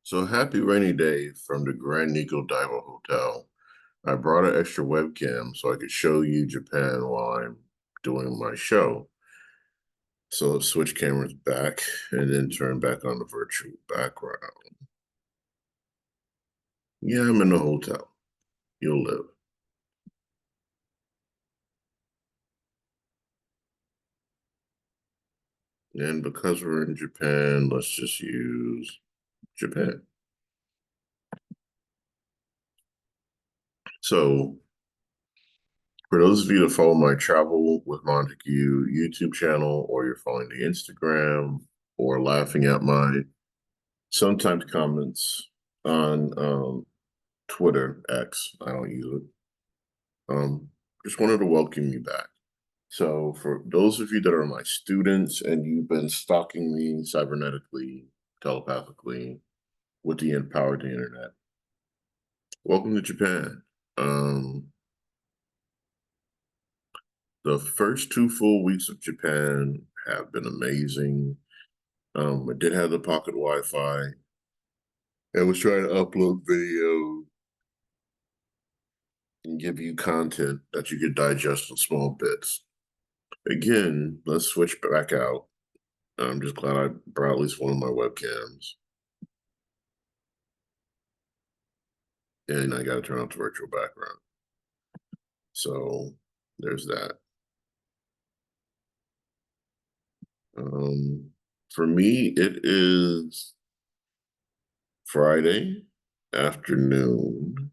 So happy rainy day from the Grand Nico Dive Hotel. I brought an extra webcam so I could show you Japan while I'm doing my show. So let's switch cameras back and then turn back on the virtual background. Yeah, I'm in the hotel. You'll live. And because we're in Japan, let's just use Japan. So for those of you that follow my Travel with Montague YouTube channel, or you're following the Instagram, or laughing at my sometimes comments on Twitter, X, I don't use it. Just wanted to welcome you back. So for those of you that are my students and you've been stalking me cybernetically, telepathically, with the power of the internet, welcome to Japan. The first 2 full weeks of Japan have been amazing. I did have the pocket Wi-Fi and was trying to upload video and give you content that you could digest in small bits. Again, let's switch back out. I'm just glad I brought at least one of my webcams. And I got to turn off the virtual background. So there's that. Um, for me, it is Friday afternoon.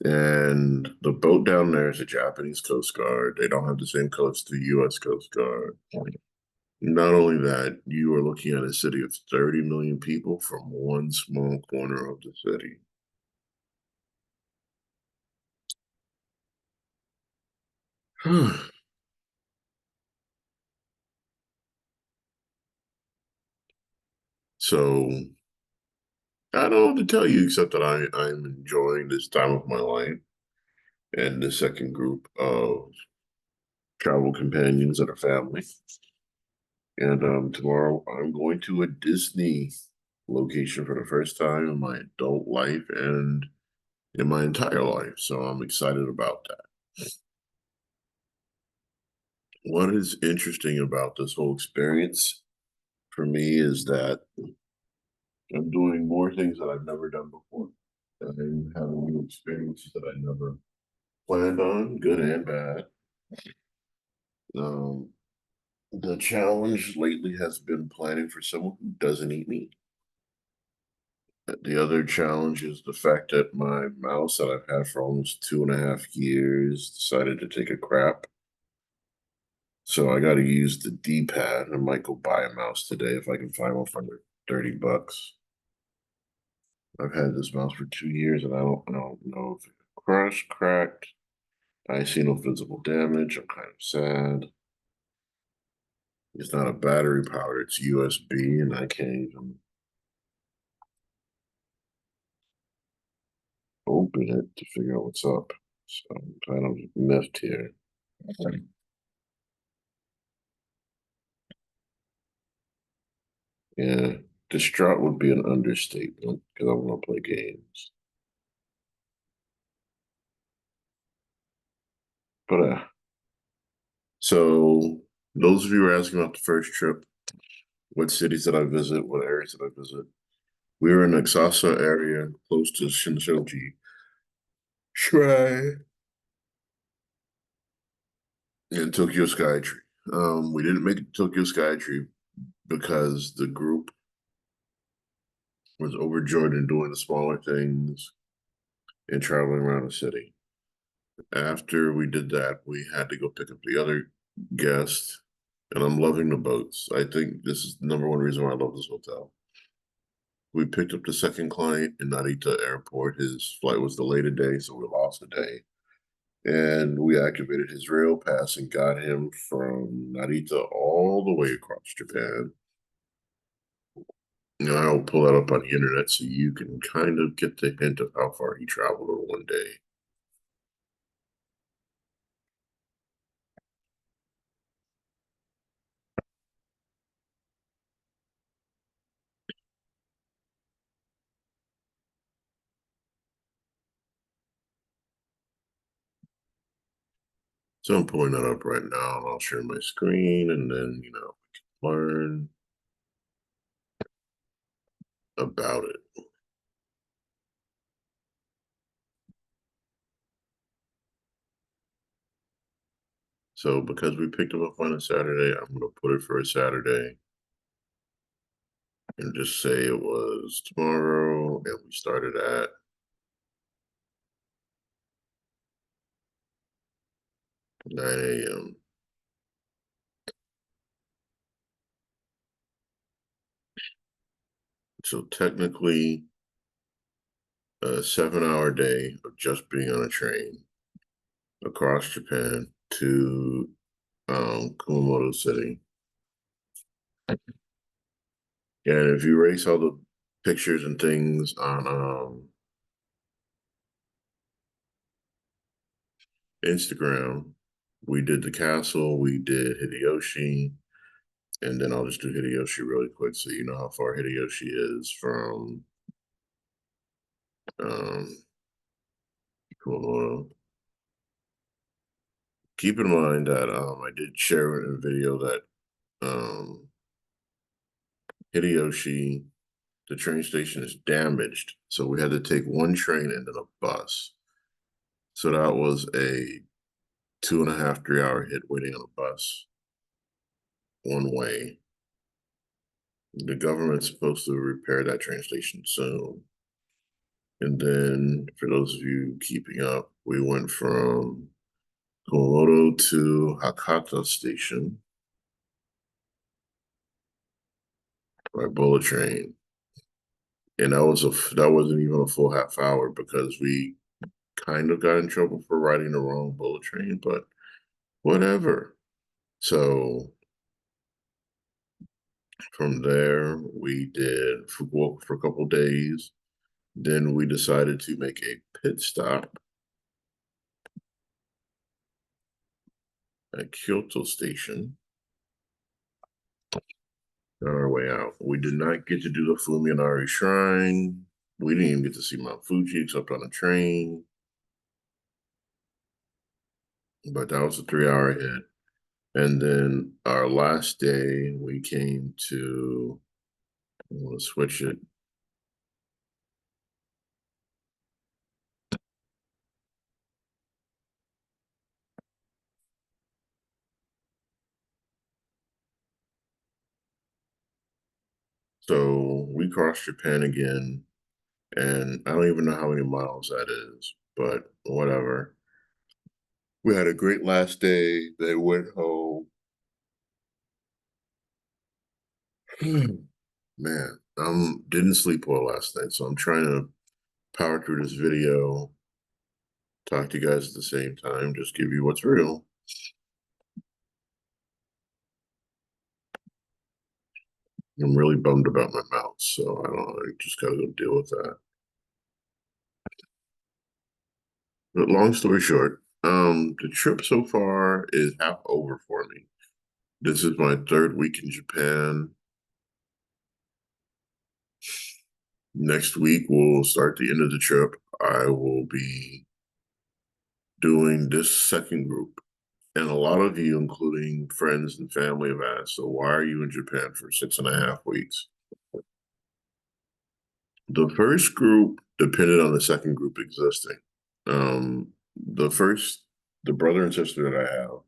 And the boat down there is a Japanese Coast Guard. They don't have the same coast the U.S. Coast Guard. Not only that, you are looking at a city of 30 million people from one small corner of the city. So I don't know what to tell you except that I'm enjoying this time of my life and the second group of travel companions that are family. And tomorrow I'm going to a Disney location for the first time in my adult life and in my entire life. So I'm excited about that. What is interesting about this whole experience for me is that I'm doing more things that I've never done before. I'm having new experiences that I never planned on, good and bad. Um, the challenge lately has been planning for someone who doesn't eat meat. The other challenge is the fact that my mouse that I've had for almost 2.5 years decided to take a crap. So I got to use the D-pad. I might go buy a mouse today if I can find one for under 30 bucks. I've had this mouse for 2 years and I don't know if it crushed, cracked. I see no visible damage. I'm kind of sad. It's not a battery powered, it's USB, and I can't even open it to figure out what's up. So I'm kind of miffed here. Yeah, distraught would be an understatement because I want to play games. But so those of you who are asking about the first trip, what cities did I visit? What areas did I visit? We were in the Exasa area close to Shinshoji Shrine and Tokyo Skytree. We didn't make it to Tokyo Skytree because the group was overjoyed in doing the smaller things and traveling around the city. After we did that, we had to go pick up the other guest, and I'm loving the boats. I think this is the number one reason why I love this hotel. We picked up the second client in Narita Airport. His flight was delayed a day, so we lost a day. And we activated his rail pass and got him from Narita all the way across Japan. And I'll pull that up on the internet so you can kind of get the hint of how far he traveled in one day. So I'm pulling that up right now and I'll share my screen and then, we can learn about it. So because we picked them up on a Saturday, I'm going to put it for a Saturday and just say it was tomorrow and we started at 9 a.m. So technically a 7-hour day of just being on a train across Japan to Kumamoto City. And if you erase all the pictures and things on Instagram, we did the castle, we did Hideyoshi, and then I'll just do Hideyoshi really quick so you know how far Hideyoshi is from um, Kumamoto. Keep in mind that I did share in a video that um, Hideyoshi, the train station is damaged, so we had to take one train and then a bus. So that was a 2.5, 3 hour hit waiting on a bus one way. The government's supposed to repair that train station soon. And then, for those of you keeping up, we went from Kumamoto to Hakata Station by bullet train, and that wasn't even a full half hour because we kind of got in trouble for riding the wrong bullet train, but whatever. So from there, we did Fukuoka for a couple days. Then we decided to make a pit stop at Kyoto Station on our way out. We did not get to do the Fuminari Shrine. We didn't even get to see Mount Fuji except on a train. But that was a 3 hour hit. And then our last day, we came to, I'm going to switch it. So we crossed Japan again, and I don't even know how many miles that is, but whatever. We had a great last day. They went home. Man, didn't sleep well last night, so I'm trying to power through this video, talk to you guys at the same time, just give you what's real. I'm really bummed about my mouth, so I just gotta go deal with that. But long story short, the trip so far is half over for me. This is my third week in Japan. Next week we'll start the end of the trip. I will be doing this second group. And a lot of you, including friends and family, have asked, so why are you in Japan for 6.5 weeks? The first group depended on the second group existing. Um, the brother and sister that I have,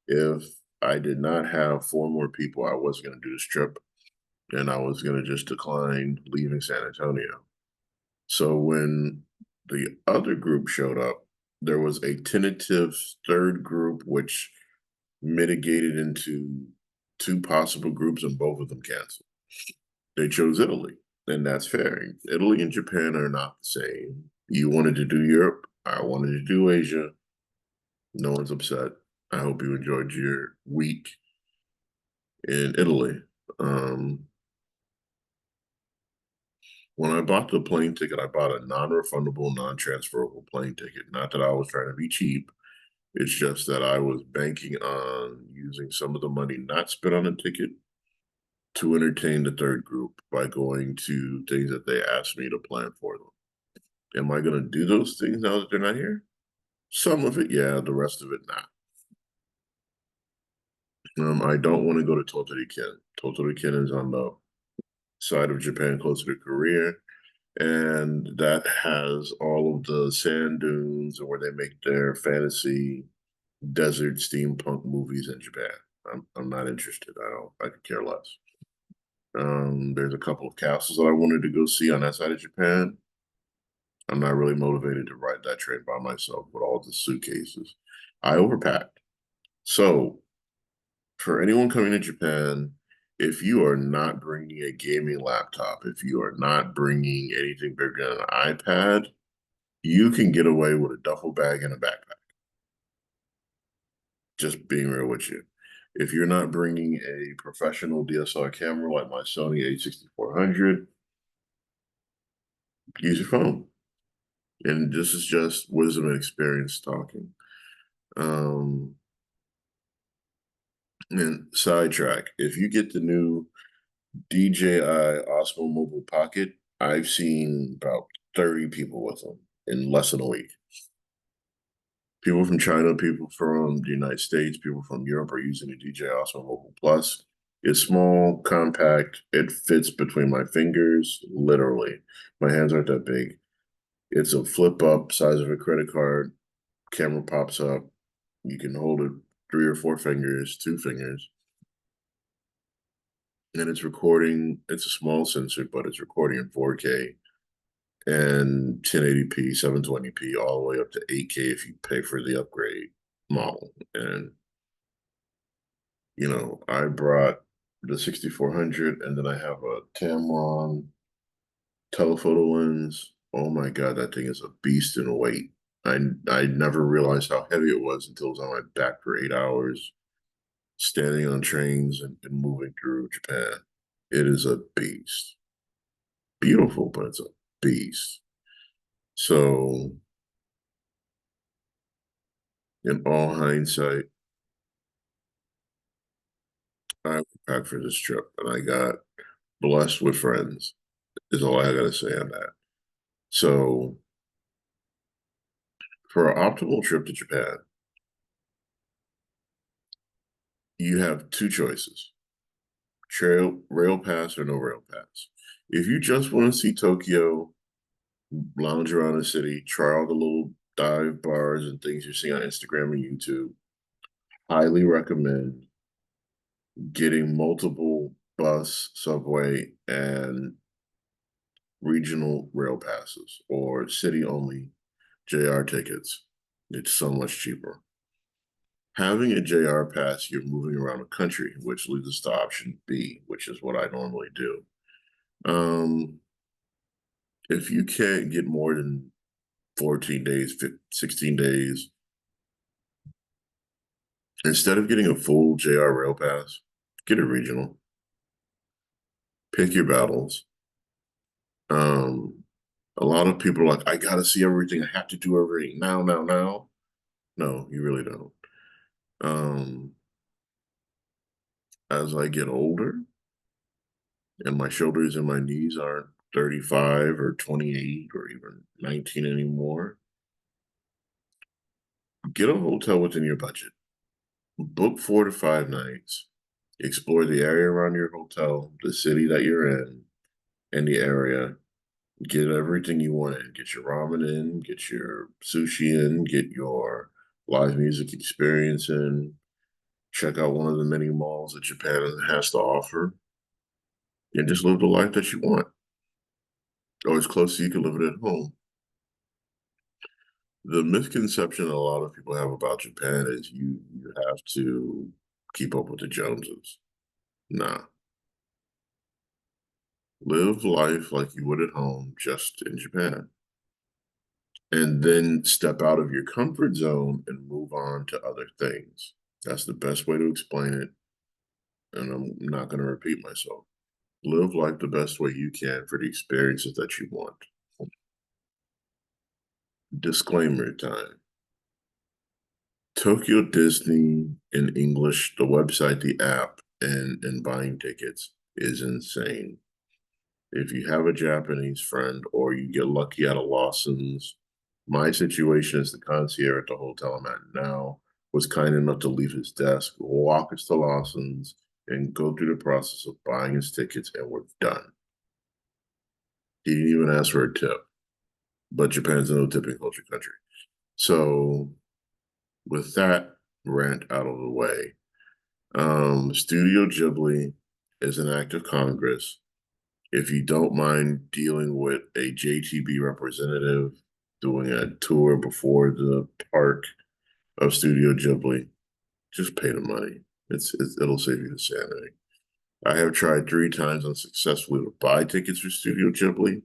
if I did not have four more people, I wasn't going to do this trip and I was going to just decline leaving San Antonio. So when the other group showed up, there was a tentative third group, which mitigated into two possible groups, and both of them canceled. They chose Italy, and that's fair. Italy and Japan are not the same. You wanted to do Europe, I wanted to do Asia. No one's upset. I hope you enjoyed your week in Italy. Um, when I bought the plane ticket, I bought a non-refundable, non-transferable plane ticket. Not that I was trying to be cheap. It's just that I was banking on using some of the money not spent on a ticket to entertain the third group by going to things that they asked me to plan for them. Am I going to do those things now that they're not here? Some of it, yeah. The rest of it, not. I don't want to go to Tottori-ken. Tottori-ken is on the side of Japan, closer to Korea, and that has all of the sand dunes where they make their fantasy desert steampunk movies in Japan. I'm not interested. I could care less. There's a couple of castles that I wanted to go see on that side of Japan. I'm not really motivated to ride that train by myself with all the suitcases. I overpacked. So for anyone coming to Japan, if you are not bringing a gaming laptop, if you are not bringing anything bigger than an iPad, you can get away with a duffel bag and a backpack. Just being real with you. If you're not bringing a professional DSLR camera like my Sony a6400, use your phone. And this is just wisdom and experience talking. Um, and sidetrack, if you get the new DJI Osmo Mobile Pocket, I've seen about 30 people with them in less than a week. People from China, people from the United States, people from Europe are using the DJI Osmo Mobile Plus. It's small, compact, it fits between my fingers, literally. My hands aren't that big. It's a flip up size of a credit card. Camera pops up. You can hold it 3 or 4 fingers, 2 fingers, and it's recording. It's a small sensor, but it's recording in 4K and 1080p, 720p, all the way up to 8K if you pay for the upgrade model. And I brought the 6400, and then I have a Tamron telephoto lens. Oh my god, that thing is a beast in weight. I never realized how heavy it was until it was on my back for 8 hours, standing on trains and moving through Japan. It is a beast. Beautiful, but it's a beast. So, in all hindsight, I packed for this trip, and I got blessed with friends. Is all I gotta say on that. So, for an optimal trip to Japan, you have two choices: trail, rail pass, or no rail pass. If you just want to see Tokyo, lounge around the city, try all the little dive bars and things you see on Instagram and YouTube, highly recommend getting multiple bus, subway, and regional rail passes or city only JR tickets. It's so much cheaper. Having a JR pass, you're moving around the country, which leads us to option B, which is what I normally do. Um, if you can't get more than 14 days, 16 days, instead of getting a full JR rail pass, get a regional. Pick your battles. Um, a lot of people are like, I gotta see everything. I have to do everything now, now, now. No, you really don't. Um, as I get older and my shoulders and my knees aren't 35 or 28 or even 19 anymore, get a hotel within your budget. Book 4 to 5 nights. Explore the area around your hotel, the city that you're in, and the area. Get everything you want in. Get your ramen in, get your sushi in, get your live music experience in. Check out one of the many malls that Japan has to offer, and just live the life that you want, or as close as you can live it at home. The misconception a lot of people have about Japan is you have to keep up with the Joneses. Nah, live life like you would at home, just in Japan, and then step out of your comfort zone and move on to other things. That's the best way to explain it, and I'm not going to repeat myself. Live life the best way you can for the experiences that you want. Disclaimer time. Tokyo Disney in English, the website, the app, and buying tickets is insane. If you have a Japanese friend or you get lucky at a Lawson's, my situation is the concierge at the hotel I'm at now. was kind enough to leave his desk, walk us to Lawson's, and go through the process of buying his tickets, and we're done. He didn't even ask for a tip, but Japan's a no tipping culture country. So, with that rant out of the way, Studio Ghibli is an act of Congress. If you don't mind dealing with a JTB representative doing a tour before the park of Studio Ghibli, just pay the money. It'll save you the sanity. I have tried 3 times unsuccessfully to buy tickets for Studio Ghibli,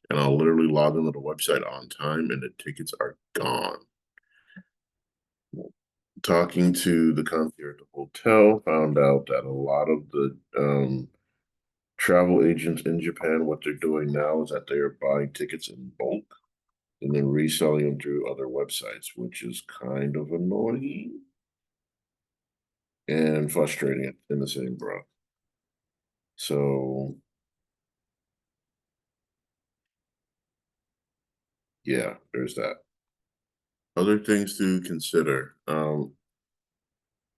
and I'll literally log into the website on time, and the tickets are gone. Talking to the concierge at the hotel, found out that a lot of the travel agents in Japan, what they're doing now is that they are buying tickets in bulk and then reselling them through other websites, which is kind of annoying and frustrating in the same breath. So, yeah, there's that. Other things to consider.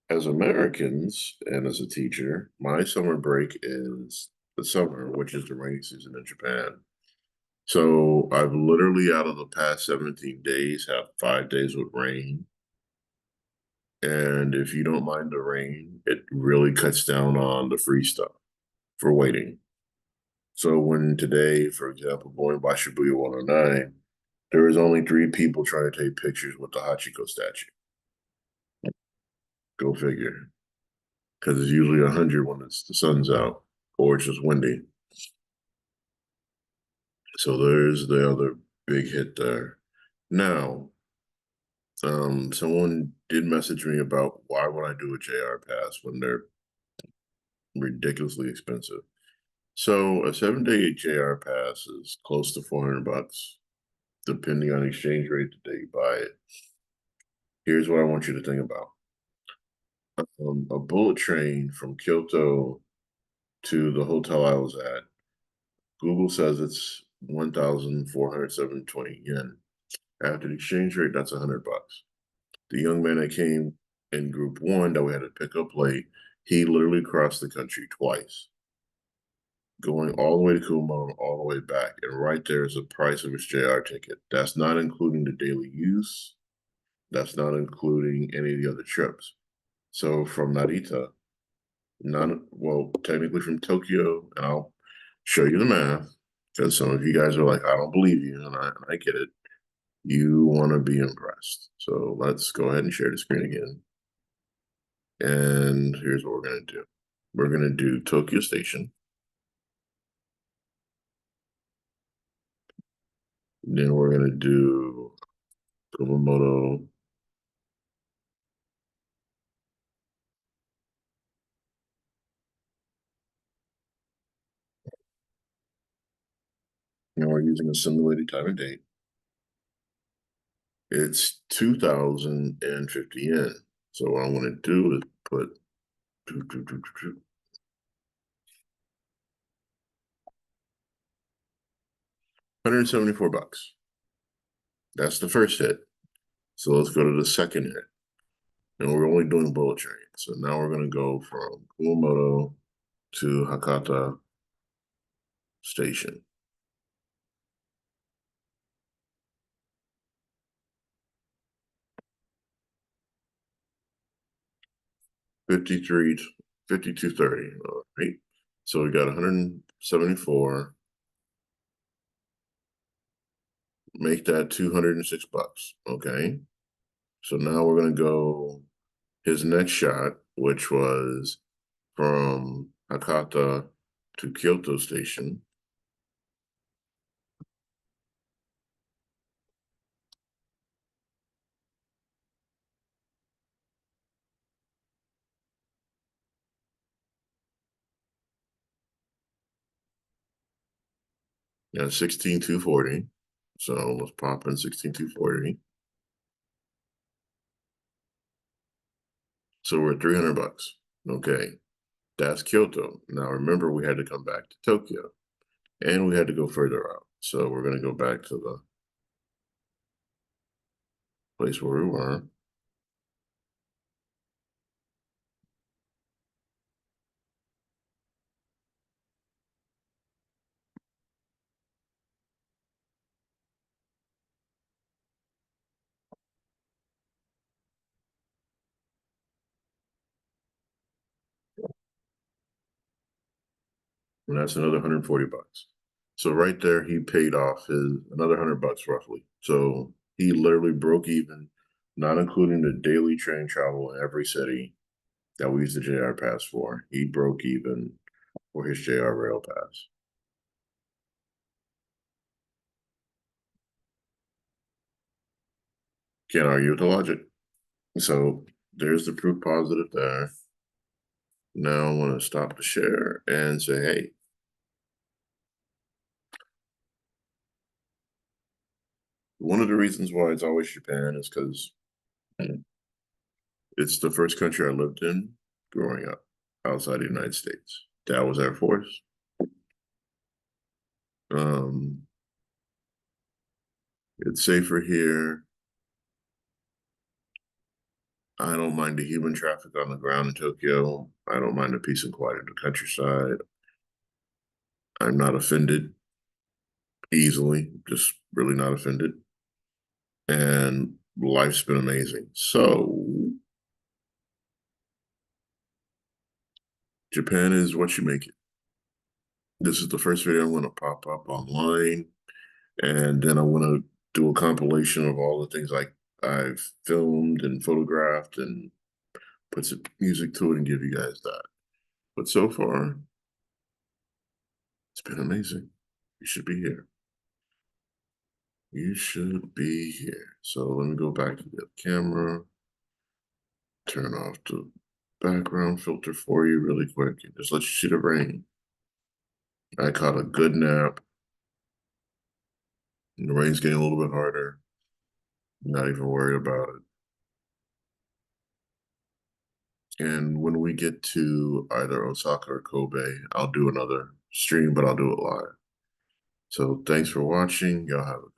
As Americans and as a teacher, my summer break is the summer, which is the rainy season in Japan. So I've literally, out of the past 17 days, have 5 days with rain. And if you don't mind the rain, it really cuts down on the free stuff for waiting. So when today, for example, going by Shibuya 109, there was only 3 people trying to take pictures with the Hachiko statue. Go figure. Because it's usually 100 when the sun's out or it's just windy. So there's the other big hit there. Now, someone did message me about why would I do a JR pass when they're ridiculously expensive. So a 7-day JR pass is close to $400, depending on exchange rate the day you buy it. Here's what I want you to think about. A bullet train from Kyoto to the hotel I was at, Google says it's 1,407.20 yen. After the exchange rate, that's $100. The young man that came in group 1 that we had to pick up late, he literally crossed the country twice, going all the way to Kumamoto and all the way back. And right there is the price of his JR ticket. That's not including the daily use. That's not including any of the other trips. So from Narita, technically from Tokyo, and I'll show you the math because some of you guys are like, I don't believe you, and I get it. You want to be impressed. So let's go ahead and share the screen again. And here's what we're going to do. We're going to do Tokyo Station. Then we're going to do Kumamoto. And we're using a simulated time and date. It's 2,050 yen. So what I'm going to do is put 174 bucks. That's the first hit. So let's go to the second hit. And we're only doing bullet train. So now we're going to go from Kumamoto to Hakata Station. 53, 52.30. All right. So we got 174. Make that 206 bucks. Okay. So now we're going to go his next shot, which was from Hakata to Kyoto Station. Yeah, 16,240. So let's pop in 16,240. So we're at 300 bucks. Okay. That's Kyoto. Now remember, we had to come back to Tokyo and we had to go further out. So we're going to go back to the place where we were. and that's another $140. So right there, he paid off his another $100 roughly. So he literally broke even, not including the daily train travel in every city that we use the JR Pass for. He broke even for his JR Rail Pass. Can't argue with the logic. So there's the proof positive there. Now I want to stop the share and say, hey, one of the reasons why it's always Japan is because it's the first country I lived in growing up outside the United States. Dad was Air Force. Um, it's safer here. I don't mind the human traffic on the ground in Tokyo. I don't mind the peace and quiet in the countryside. I'm not offended easily, just really not offended. And life's been amazing. So Japan is what you make it. This is the first video I'm going to pop up online, and then I want to do a compilation of all the things I've filmed and photographed and put some music to it and give you guys that. But so far, it's been amazing. You should be here. You should be here. So let me go back to the camera, turn off the background filter for you really quick, and just let you see the rain. I caught a good nap. And the rain's getting a little bit harder. Not even worried about it. And when we get to either Osaka or Kobe, I'll do another stream, but I'll do it live. So thanks for watching. Y'all have a